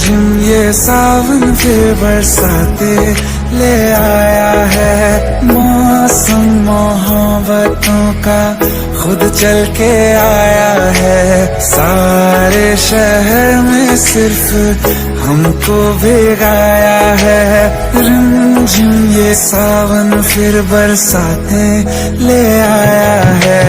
रिमझिम ये सावन फिर बरसाते ले आया है। मौसम मोहब्बतों का खुद चल के आया है। सारे शहर में सिर्फ हमको भिगाया है। रिमझिम ये सावन फिर बरसाते ले आया है।